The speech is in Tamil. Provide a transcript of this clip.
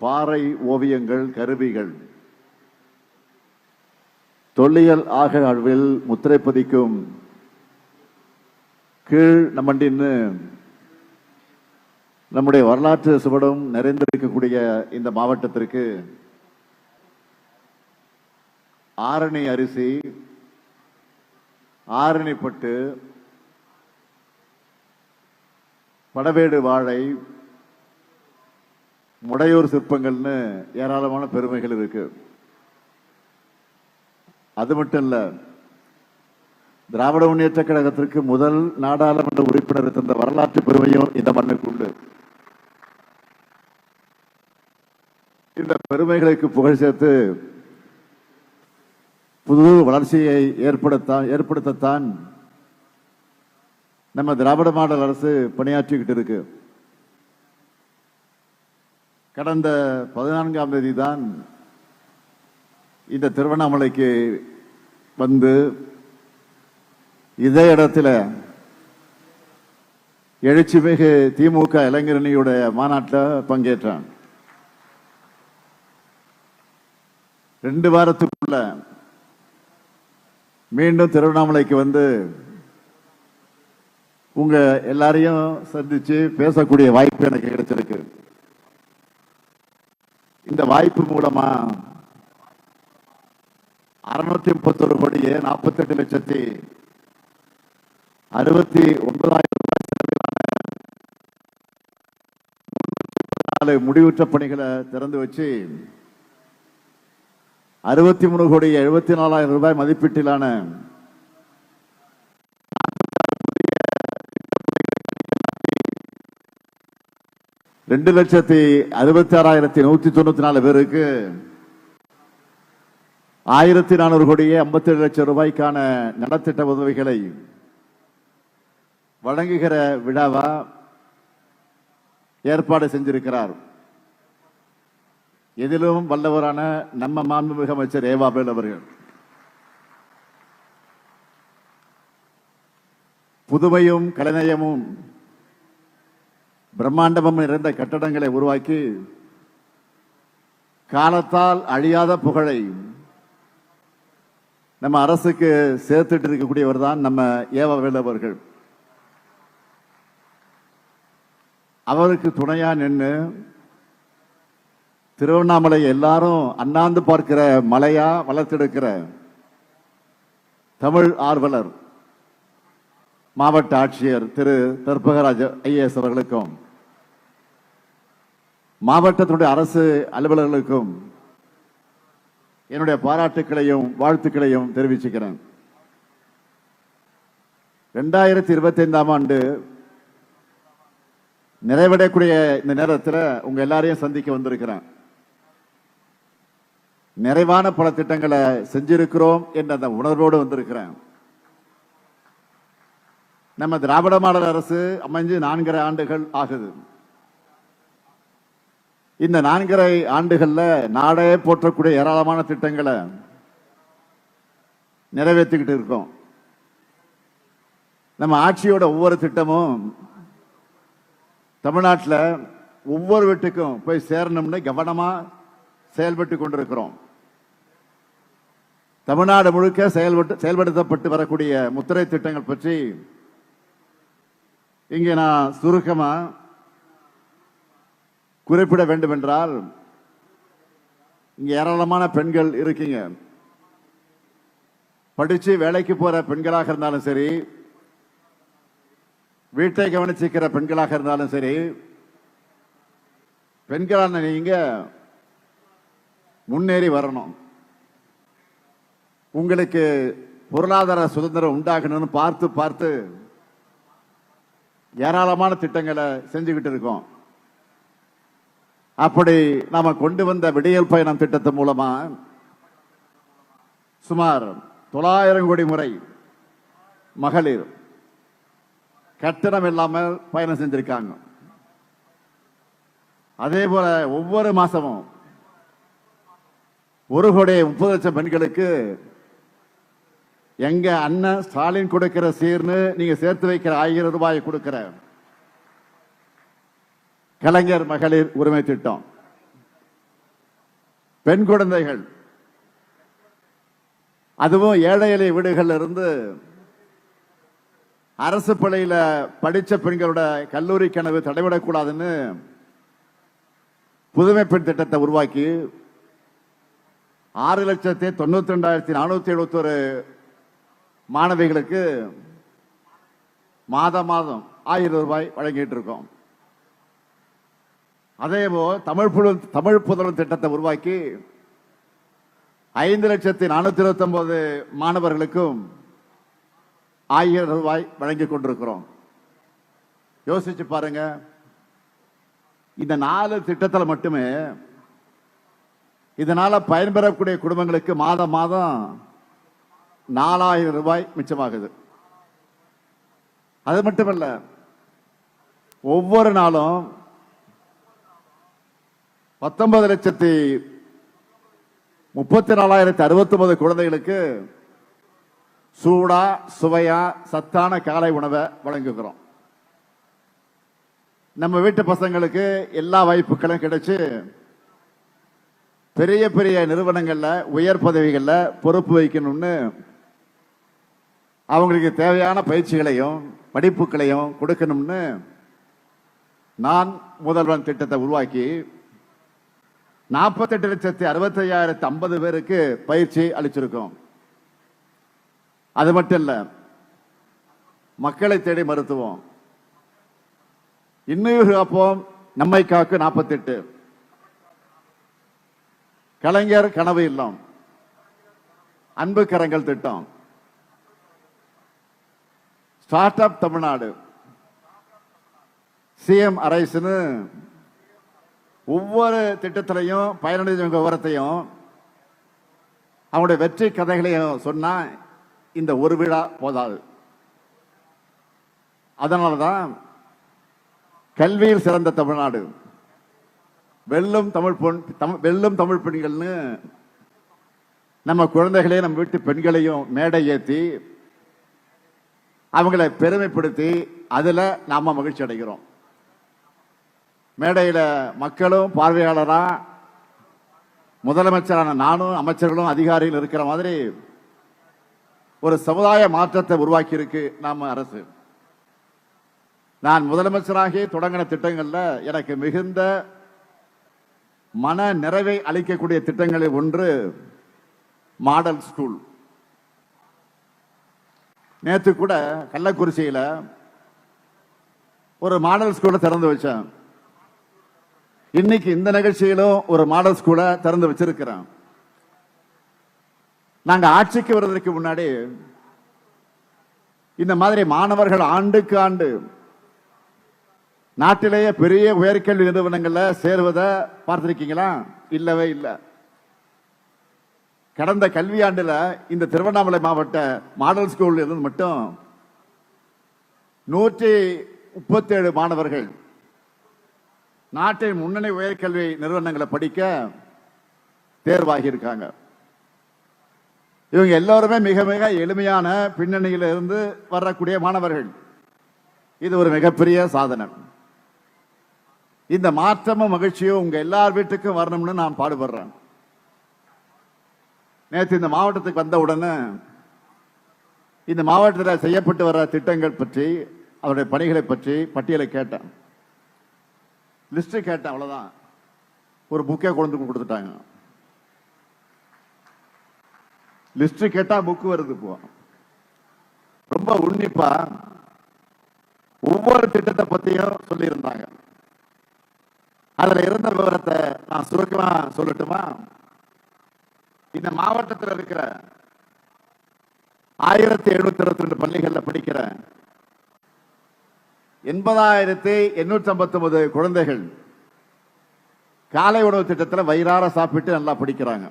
பாறை ஓவியங்கள், கருவிகள், தொல்லியல் ஆய்வில் முத்திரை பதிக்கும் கீழ் நம்மண்டின்னு நம்முடைய வரலாற்று சுவடும் நிறைந்திருக்கக்கூடிய இந்த மாவட்டத்திற்கு ஆரணி அரிசி, ஆரணிப்பட்டு, படவேடு வாழை, முடையூர் சிற்பங்கள்னு ஏராளமான பெருமைகள் இருக்கு. அது மட்டும் இல்ல, திராவிட முன்னேற்ற கழகத்திற்கு முதல் நாடாளுமன்ற உறுப்பினர் தந்த வரலாற்று பெருமையும் இந்த மண்ணுக்கு உண்டு. இந்த பெருமைகளுக்கு புகழ் சேர்த்து புது வளர்ச்சியை ஏற்படுத்தத்தான் நம்ம திராவிட மாடல் அரசு பணியாற்றிக்கிட்டு இருக்கு. கடந்த 14ஆம் தேதி தான் இந்த திருவண்ணாமலைக்கு வந்து இதே இடத்துல எழுச்சிமிகு திமுக இளைஞரணியுடைய மாநாட்டில் பங்கேற்றான். 2 வாரத்துக்குள்ள மீண்டும் திருவண்ணாமலைக்கு வந்து உங்க எல்லாரையும் சந்திச்சு பேசக்கூடிய வாய்ப்பு எனக்கு கிடைச்சிருக்கு. இந்த வாய்ப்பு மூலமா 631 கோடியே 48,69,000 முடிவுற்ற பணிகளை திறந்து வச்சு 63 கோடியே 74,000 ரூபாய் மதிப்பீட்டிலான 2,66,194 பேருக்கு 1,400 கோடியே 57 லட்சம் ரூபாய்க்கான நலத்திட்ட உதவிகளை வழங்குகிற விழாவா ஏற்பாடு செஞ்சிருக்கிறார். எதிலும் வல்லவரான நம்ம மாண்புமிகு அமைச்சர் ஏவாவேல் அவர்கள் புதுமையும் கலைநயமும் பிரம்மாண்டமும் நிறைந்த கட்டடங்களை உருவாக்கி காலத்தால் அழியாத புகழை நம்ம அரசுக்கு சேர்த்துட்டு இருக்கக்கூடியவர் தான் நம்ம ஏவாவேல் அவர்கள். அவருக்கு துணையா நின்று திருவண்ணாமலை எல்லாரும் அண்ணாந்து பார்க்கிற மலையா வளர்த்தெடுக்கிற தமிழ் ஆர்வலர் மாவட்ட ஆட்சியர் திரு தர்பகராஜ் ஐஏஎஸ் அவர்களுக்கும் மாவட்டத்தினுடைய அரசு அலுவலர்களுக்கும் என்னுடைய பாராட்டுக்களையும் வாழ்த்துக்களையும் தெரிவிச்சுக்கிறேன். 2025ஆம் ஆண்டு நிறைவடையக்கூடிய இந்த நேரத்தில் உங்க எல்லாரையும் சந்திக்க வந்திருக்கிறேன். நிறைவான பல திட்டங்களை செஞ்சிருக்கிறோம் என்ற அந்த உணர்வோடு வந்திருக்கிறேன். நம்ம திராவிட மாடல் அரசு அமைஞ்சு 4.5 ஆண்டுகள் ஆகுது. இந்த 4.5 ஆண்டுகள்ல நாடே போற்றக்கூடிய ஏராளமான திட்டங்களை நிறைவேற்றிக்கிட்டு இருக்கோம். நம்ம ஆட்சியோட ஒவ்வொரு திட்டமும் தமிழ்நாட்டில் ஒவ்வொரு வீட்டுக்கும் போய் சேரணும்னு கவனமா செயல்பட்டு கொண்டிருக்கிறோம். தமிழ்நாடு முழுக்க செயல்படுத்தப்பட்டு வரக்கூடிய முத்திரை திட்டங்கள் பற்றி இங்கே நான் சுருக்கமா குறிப்பிட வேண்டும் என்றால், இங்க ஏராளமான பெண்கள் இருக்கீங்க. படிச்சு வேலைக்கு போற பெண்களாக இருந்தாலும் சரி, வீட்டை கவனிச்சிக்கிற பெண்களாக இருந்தாலும் சரி, பெண்களான நீங்க முன்னேறி வரணும். உங்களுக்கு பொருளாதார சுதந்திரம் உண்டாகணும்னு பார்த்து பார்த்து ஏராளமான திட்டங்களை செஞ்சுக்கிட்டு இருக்கோம். அப்படி நாம கொண்டு வந்த விடியல் பயணம் திட்டத்தின் மூலமா சுமார் 900 கோடி முறை மகளிர் கட்டணம் இல்லாமல் பயணம் செஞ்சிருக்காங்க. அதே போல ஒவ்வொரு மாசமும் 1,30,00,000 பெண்களுக்கு எங்க அண்ணன் ஸ்டாலின் கொடுக்கிற சீர்னு நீங்க சேர்த்து வைக்கிற 1000 ரூபாய் கொடுக்கிற கலைஞர் மகளிர் உரிமை திட்டம், பெண் குழந்தைகள், அதுவும் ஏழை எளிய வீடுகள்ல இருந்து அரசு பள்ளியில படிச்ச பெண்களோட கல்லூரி கனவு தடைவிடக்கூடாதுன்னு புதுமை பெண் திட்டத்தை உருவாக்கி 6,92,471 மாணவிகளுக்கு மாதம் 1000 ரூபாய் வழங்கிட்டு இருக்கோம். அதேபோல் தமிழ் புதல்வன் திட்டத்தை உருவாக்கி 5,429 மாணவர்களுக்கும் 1000 ரூபாய் வழங்கி கொண்டிருக்கிறோம். யோசிச்சு பாருங்க, இந்த 4 திட்டத்தில் மட்டுமே இதனால பயன்பெறக்கூடிய குடும்பங்களுக்கு மாதம் 4000 ரூபாய் மிச்சமாகுது. அது மட்டுமல்ல, ஒவ்வொரு நாளும் 19,34,069 குழந்தைகளுக்கு சூடா சுவையா சத்தான காலை உணவை வழங்குகிறோம். நம்ம வீட்டு பசங்களுக்கு எல்லா வாய்ப்புகளும் கிடைச்சு பெரிய பெரிய நிறுவனங்கள்ல உயர் பதவிகள்ல பொறுப்பு வைக்கணும்னு அவங்களுக்கு தேவையான பயிற்சிகளையும் படிப்புகளையும் கொடுக்கணும்னு நான் முதல்வன் திட்டத்தை உருவாக்கி 48,65,050 பேருக்கு பயிற்சி அளிச்சிருக்கோம். அது மட்டும் இல்ல, மக்களை தேடி மருத்துவம், இன்னுயிர் காப்போம் நம்மை காக்கு 48, கலைஞர் கனவு இல்லம், அன்பு கரங்கள் திட்டம், ஸ்டார்ட் அப் தமிழ்நாடு, சிஎம் அரைஸ்னு ஒவ்வொரு திட்டத்திலையும் பயனடைஞ்சவங்க விவரத்தையும் அவங்களுடைய வெற்றி கதைகளையும் சொன்னா இந்த ஒரு விழா போதாது. அதனாலதான் கல்வியில் சிறந்த தமிழ்நாடு, வெல்லும் தமிழ் பெண்கள்னு நம்ம குழந்தைகளையும் நம்ம வீட்டு பெண்களையும் மேடை ஏற்றி அவங்களை பெருமைப்படுத்தி அதுல நாம மகிழ்ச்சி அடைகிறோம். மேடையில மக்களும் பார்வையாளரா முதலமைச்சரான நானும் அமைச்சர்களும் அதிகாரிகள் இருக்கிற மாதிரி ஒரு சமுதாய மாற்றத்தை உருவாக்கி இருக்கு நாம அரசு. நான் முதலமைச்சராகி தொடங்கின திட்டங்கள்ல எனக்கு மிகுந்த மன நிறைவை அளிக்கக்கூடிய திட்டங்களில் ஒன்று மாடல் ஸ்கூல். நேற்று கூட கள்ளக்குறிச்சியில ஒரு மாடல் ஸ்கூலை திறந்து வச்சேன். இன்னைக்கு இந்த நிகழ்ச்சியிலும் ஒரு மாடல் ஸ்கூலை திறந்து வச்சிருக்கிறேன். நாங்க ஆட்சிக்கு வருவதற்கு முன்னாடி இந்த மாதிரி மாணவர்கள் ஆண்டுக்கு ஆண்டு நாட்டிலேயே பெரிய உயர்கல்வி நிறுவனங்கள்ல சேருவதை பார்த்திருக்கீங்களா? இல்லவே இல்லை. கடந்த கல்வியாண்டுல இந்த திருவண்ணாமலை மாவட்ட மாடல் ஸ்கூல் இருந்து மட்டும் 137 மாணவர்கள் நாட்டின் முன்னணி உயர்கல்வி நிறுவனங்களை படிக்க தேர்வாகி இருக்காங்க. இவங்க எல்லாருமே மிக மிக எளிமையான பின்னணியில இருந்து வரக்கூடிய மாணவர்கள். இது ஒரு மிகப்பெரிய சாதனை. இந்த மாற்றமும் மகிழ்ச்சியும் உங்க எல்லார் வீட்டுக்கும் வரணும்னு நான் பாடுபடுறேன். நேற்று இந்த மாவட்டத்துக்கு வந்த உடனே இந்த மாவட்டத்தில் செய்யப்பட்டு வர திட்டங்கள் பற்றி அவருடைய பணிகளை பற்றி பட்டியலை கேட்டேன், லிஸ்ட் கேட்டேன். அவ்வளவுதான், ஒரு புக்கை கொண்டு கொடுத்துட்டாங்க. லிஸ்ட் கேட்டா புக்கு வருது. இப்போ ரொம்ப உன்னிப்பா ஒவ்வொரு திட்டத்தை பத்தியும் சொல்லி இருந்தாங்க. அதுல இருந்த விவரத்தை நான் சுருக்கமா சொல்லட்டுமா? இந்த மாவட்டத்தில் இருக்கிற 1722 பள்ளிகள்ல படிக்கிற 80,859 குழந்தைகள் காலை உணவு திட்டத்தில் வயிறார சாப்பிட்டு நல்லா படிக்கிறாங்க.